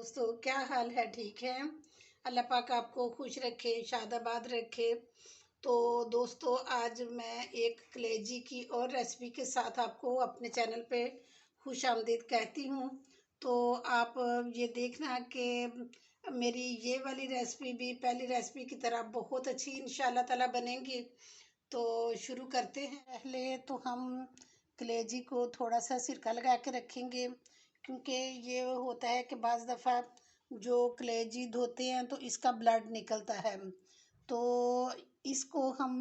दोस्तों, क्या हाल है? ठीक है। अल्लाह पाक आपको खुश रखे, शादाबाद रखे। तो दोस्तों, आज मैं एक कलेजी की और रेसिपी के साथ आपको अपने चैनल पे खुश आमदीद कहती हूँ। तो आप ये देखना कि मेरी ये वाली रेसिपी भी पहली रेसिपी की तरह बहुत अच्छी इंशाल्लाह ताला बनेगी। तो शुरू करते हैं। पहले तो हम कलेजी को थोड़ा सा सिरका लगा के रखेंगे, क्योंकि ये होता है कि बाज़ दफ़ा जो कलेजी धोते हैं तो इसका ब्लड निकलता है। तो इसको हम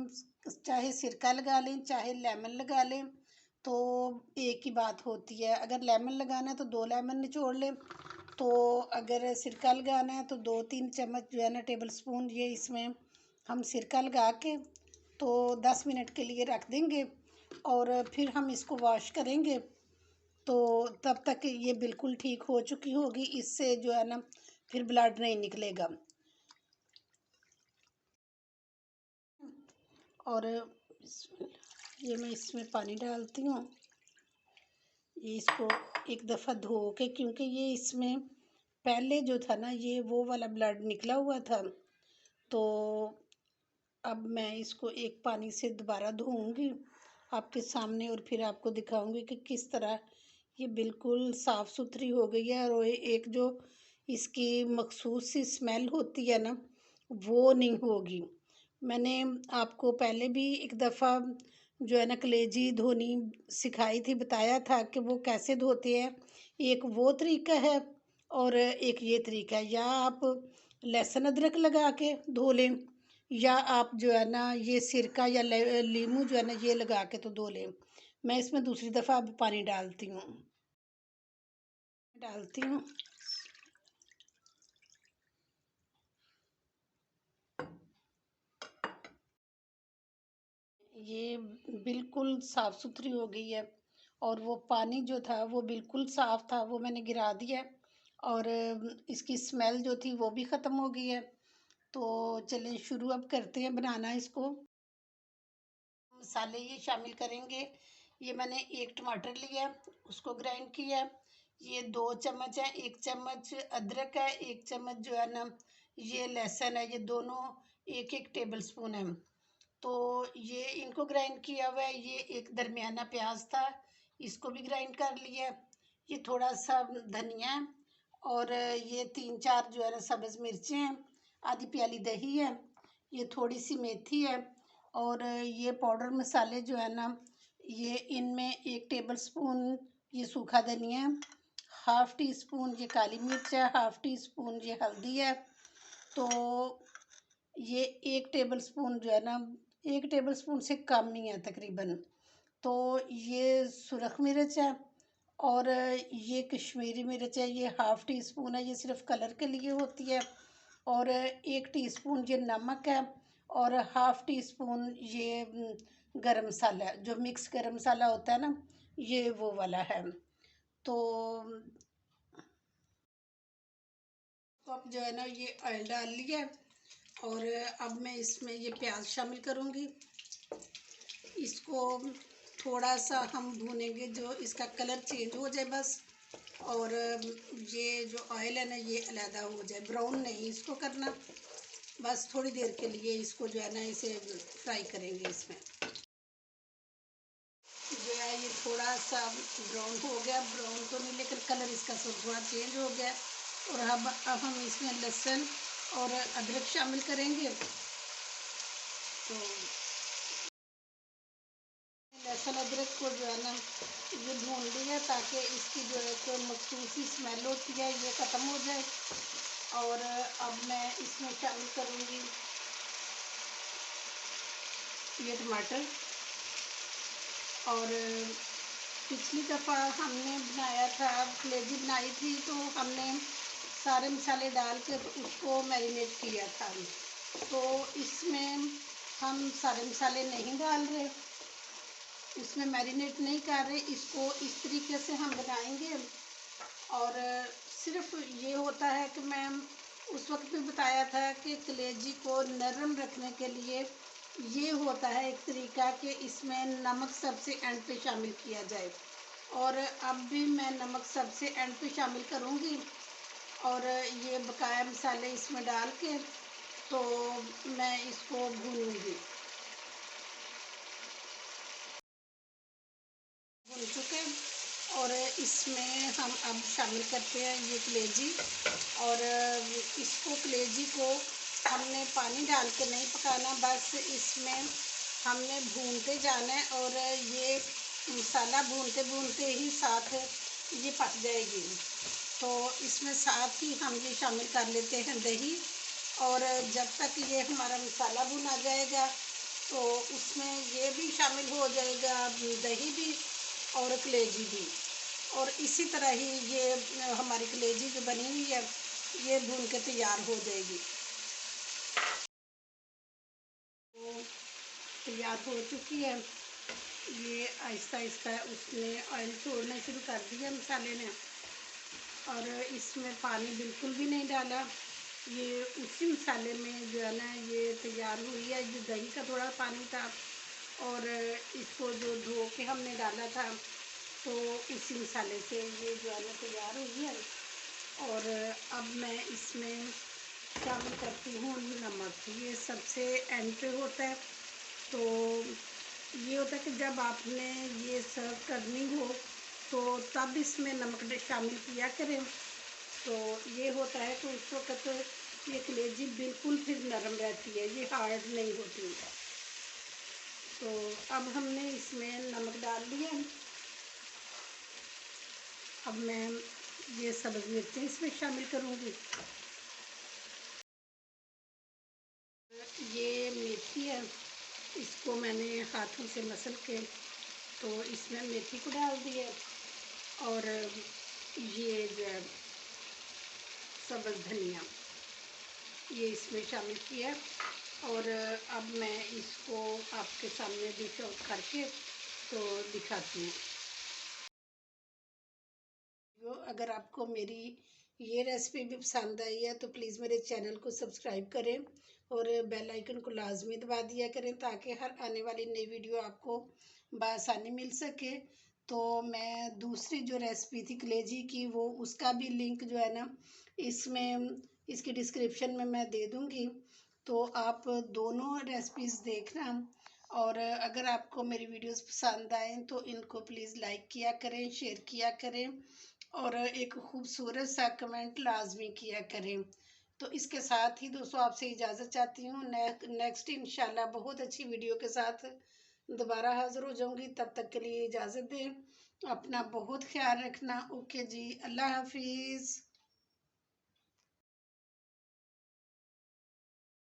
चाहे सिरका लगा लें चाहे लेमन लगा लें तो एक ही बात होती है। अगर लेमन लगाना है तो 2 लेमन निचोड़ लें, तो अगर सिरका लगाना है तो 2-3 चम्मच जो है ना टेबल स्पून ये इसमें हम सिरका लगा के तो 10 मिनट के लिए रख देंगे और फिर हम इसको वॉश करेंगे। तो तब तक ये बिल्कुल ठीक हो चुकी होगी, इससे जो है ना फिर ब्लड नहीं निकलेगा। और ये मैं इसमें पानी डालती हूँ, ये इसको एक दफ़ा धो के, क्योंकि ये इसमें पहले जो था ना ये वो वाला ब्लड निकला हुआ था। तो अब मैं इसको एक पानी से दोबारा धोऊंगी आपके सामने और फिर आपको दिखाऊंगी कि किस तरह ये बिल्कुल साफ़ सुथरी हो गई है और एक जो इसकी मखसूस सी स्मेल होती है ना वो नहीं होगी। मैंने आपको पहले भी एक दफ़ा जो है ना कलेजी धोनी सिखाई थी, बताया था कि वो कैसे धोते हैं। एक वो तरीका है और एक ये तरीका है। या आप लहसुन अदरक लगा के धो लें, या आप जो है ना ये सिरका या लीमू जो है ना ये लगा के तो धो लें। मैं इसमें दूसरी दफ़ा अब पानी डालती हूँ। ये बिल्कुल साफ़ सुथरी हो गई है और वो पानी जो था वो बिल्कुल साफ़ था, वो मैंने गिरा दिया और इसकी स्मेल जो थी वो भी ख़त्म हो गई है। तो चलिए शुरू अब करते हैं बनाना इसको। मसाले ये शामिल करेंगे। ये मैंने एक टमाटर लिया, उसको ग्राइंड किया। ये 2 चम्मच है, 1 चम्मच अदरक है, 1 चम्मच जो है ना ये लहसुन है, ये दोनों एक एक टेबल स्पून है। तो ये इनको ग्राइंड किया हुआ है। ये एक दरमियाना प्याज था, इसको भी ग्राइंड कर लिया। ये थोड़ा सा धनिया है और ये 3-4 जो है ना सब्ज़ मिर्चें हैं, आधी प्याली दही है, ये थोड़ी सी मेथी है और ये पाउडर मसाले जो है ना ये इनमें 1 टेबल स्पून ये सूखा धनिया है, हाफ़ टी स्पून ये काली मिर्च है, हाफ़ टी स्पून ये हल्दी है। तो ये 1 टेबल स्पून जो है ना 1 टेबल स्पून से कम ही है तकरीबन। तो ये सुरख मिर्च है और ये कश्मीरी मिर्च है, ये हाफ़ टी स्पून है, ये सिर्फ कलर के लिए होती है। और 1 टीस्पून ये नमक है और हाफ़ टी स्पून ये गरम मसाला है, जो मिक्स गरम मसाला होता है ना ये वो वाला है। तो अब जो है ना ये ऑयल डाल लिया और अब मैं इसमें ये प्याज शामिल करूँगी। इसको थोड़ा सा हम भूनेंगे, जो इसका कलर चेंज हो जाए बस। और ये जो ऑयल है ना ये अलहदा हो जाए, ब्राउन नहीं इसको करना, बस थोड़ी देर के लिए इसको जो है ना इसे फ्राई करेंगे। इसमें जो है ये थोड़ा सा ब्राउन हो गया, ब्राउन तो नहीं लेकिन कलर इसका थोड़ा चेंज हो गया। और अब हम इसमें लहसुन और अदरक शामिल करेंगे। तो लहसुन अदरक को जो है ना ये भून लिया ताकि इसकी जो है कि मखसूसी स्मेल होती है ये ख़त्म हो जाए। और अब मैं इसमें शामिल करूँगी ये टमाटर। और पिछली दफ़ा हमने बनाया था, कलेजी बनाई थी, तो हमने सारे मसाले डाल के उसको मैरिनेट किया था। तो इसमें हम सारे मसाले नहीं डाल रहे, इसमें मैरिनेट नहीं कर रहे, इसको इस तरीके से हम बनाएंगे। और सिर्फ ये होता है कि मैं उस वक्त भी बताया था कि कलेजी को नरम रखने के लिए ये होता है एक तरीका कि इसमें नमक सबसे एंड पे शामिल किया जाए। और अब भी मैं नमक सबसे एंड पे शामिल करूँगी। और ये बकाया मसाले इसमें डाल के तो मैं इसको भूनूंगी। भून चुके और इसमें हम अब शामिल करते हैं ये कलेजी। और इसको कलेजी को हमने पानी डाल के नहीं पकाना, बस इसमें हमने भूनते जाना है और ये मसाला भूनते भूनते ही साथ ये पक जाएगी। तो इसमें साथ ही हम ये शामिल कर लेते हैं दही। और जब तक ये हमारा मसाला भुना जाएगा तो उसमें ये भी शामिल हो जाएगा, दही भी और कलेजी भी। और इसी तरह ही ये हमारी कलेजी जो बनी हुई है ये भून के तैयार हो जाएगी। तो तैयार हो चुकी है ये। आहिस्ता आहिस्ता उसने ऑयल छोड़ना शुरू कर दिया मसाले ने। और इसमें पानी बिल्कुल भी नहीं डाला, ये उसी मसाले में जो है ना ये तैयार हुई है। जो दही का थोड़ा पानी था और इसको जो धो के हमने डाला था तो उसी मसाले से ये जो है ना तैयार हुई है। और अब मैं इसमें शामिल करती हूँ नमक। ये सबसे एंड पे होता है। तो ये होता है कि जब आपने ये सर्व करनी हो तो तब इसमें नमक शामिल किया करें। तो ये होता है कि उस वक्त ये कलेजी बिल्कुल फिर नरम रहती है, ये हार्ड नहीं होती। तो अब हमने इसमें नमक डाल दिया। अब मैं ये सब्ज़ मिर्चें इसमें शामिल करूँगी। ये मेथी है, इसको मैंने हाथों से मसल के तो इसमें मेथी को डाल दिया। और ये जो है सब्ज़ धनिया ये इसमें शामिल किया। और अब मैं इसको आपके सामने डिश आउट करके तो दिखाती हूँ। अगर आपको मेरी ये रेसिपी भी पसंद आई है तो प्लीज़ मेरे चैनल को सब्सक्राइब करें और बेल आइकन को लाजमी दबा दिया करें ताकि हर आने वाली नई वीडियो आपको बआसानी मिल सके। तो मैं दूसरी जो रेसिपी थी कलेजी की वो उसका भी लिंक जो है ना इसमें इसकी डिस्क्रिप्शन में मैं दे दूँगी। तो आप दोनों रेसिपीज़ देखना। और अगर आपको मेरी वीडियोस पसंद आए तो इनको प्लीज़ लाइक किया करें, शेयर किया करें और एक खूबसूरत सा कमेंट लाजमी किया करें। तो इसके साथ ही दोस्तों आपसे इजाज़त चाहती हूँ। नेक्स्ट इंशाल्लाह बहुत अच्छी वीडियो के साथ दोबारा हाज़िर हो जाऊँगी। तब तक के लिए इजाज़त दें। अपना बहुत ख्याल रखना। ओके जी, अल्लाह हाफिज़।